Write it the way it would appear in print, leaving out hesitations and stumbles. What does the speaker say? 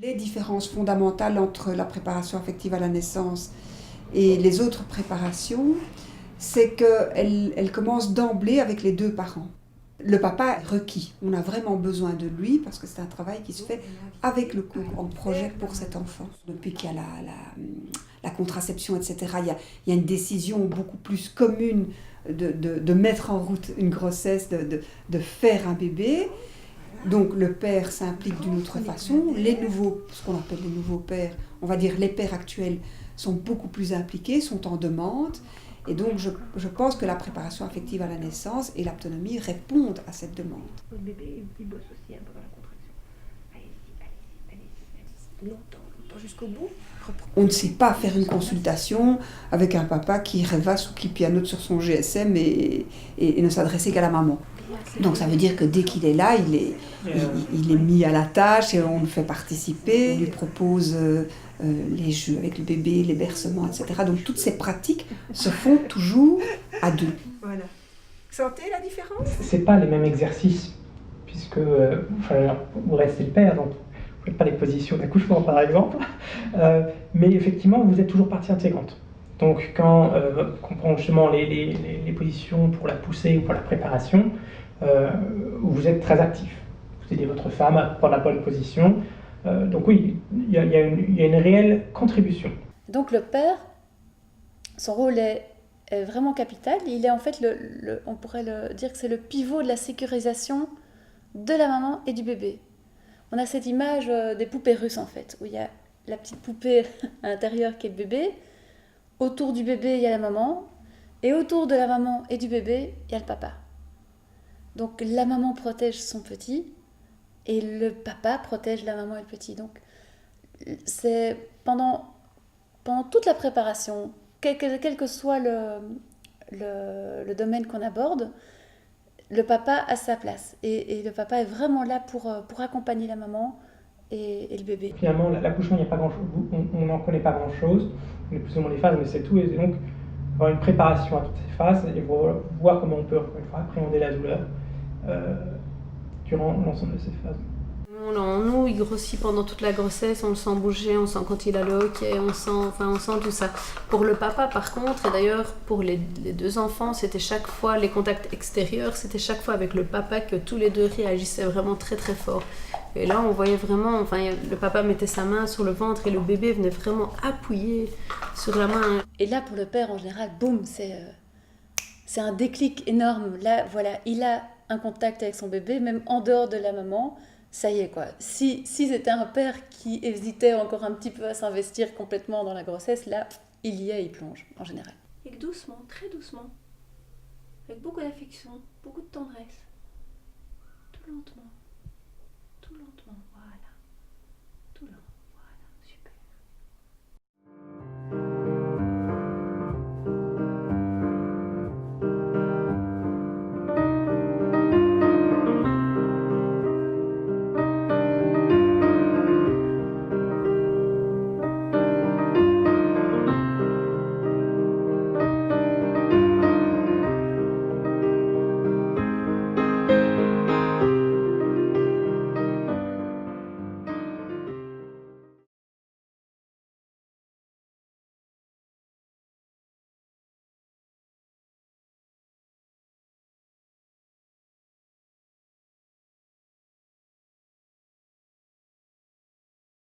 Les différences fondamentales entre la préparation affective à la naissance et les autres préparations, c'est qu'elle commence d'emblée avec les deux parents. Le papa est requis, on a vraiment besoin de lui parce que c'est un travail qui se fait avec le couple, on projette pour cet enfant. Depuis qu'il y a la contraception, etc., il y a une décision beaucoup plus commune de mettre en route une grossesse, de faire un bébé. Donc le père s'implique d'une autre façon. Ce qu'on appelle les nouveaux pères, on va dire les pères actuels, sont beaucoup plus impliqués, sont en demande. Et donc je pense que la préparation affective à la naissance et l'autonomie répondent à cette demande. Le bébé, il bosse aussi un peu dans la contraction. Allez-y. Longtemps jusqu'au bout. On ne sait pas faire une consultation avec un papa qui rêvasse ou qui pianote sur son GSM et ne s'adresser qu'à la maman. Donc ça veut dire que dès qu'il est là, il est mis à la tâche et on le fait participer. On lui propose les jeux avec le bébé, les bercements, etc. Donc toutes ces pratiques se font toujours à deux. Voilà. Sentez la différence ? C'est pas les mêmes exercices, puisque vous restez le père, donc vous faites pas les positions d'accouchement par exemple, mais effectivement vous êtes toujours partie intégrante. Donc quand on prend justement les positions pour la poussée ou pour la préparation, vous êtes très actif. Vous aidez votre femme à prendre la bonne position. Donc oui, il y a une réelle contribution. Donc le père, son rôle est vraiment capital. Il est en fait, on pourrait dire que c'est le pivot de la sécurisation de la maman et du bébé. On a cette image des poupées russes en fait, où il y a la petite poupée à l'intérieur qui est le bébé. Autour du bébé, il y a la maman. Et autour de la maman et du bébé, il y a le papa. Donc la maman protège son petit et le papa protège la maman et le petit. Donc c'est pendant toute la préparation, quel que soit le domaine qu'on aborde, le papa a sa place. Et le papa est vraiment là pour accompagner la maman et le bébé. Finalement, l'accouchement, il n'y a pas grand-chose. On n'en connaît pas grand-chose. On est plus ou moins les phases, mais c'est tout. Et donc, avoir une préparation à toutes ces phases et voir comment on peut appréhender la douleur durant l'ensemble de ces phases. Nous, il grossit pendant toute la grossesse, on le sent bouger, on sent quand il a le hoquet, on sent tout ça. Pour le papa, par contre, et d'ailleurs pour les deux enfants, c'était chaque fois, les contacts extérieurs, c'était chaque fois avec le papa que tous les deux réagissaient vraiment très très fort. Et là, on voyait vraiment, le papa mettait sa main sur le ventre et le bébé venait vraiment appuyer sur la main. Et là, pour le père, en général, boum, c'est un déclic énorme. Là, voilà, il a un contact avec son bébé, même en dehors de la maman. Ça y est, quoi. Si c'était un père qui hésitait encore un petit peu à s'investir complètement dans la grossesse, là, il y est, il plonge, en général. Et doucement, très doucement, avec beaucoup d'affection, beaucoup de tendresse, tout lentement, tout lentement.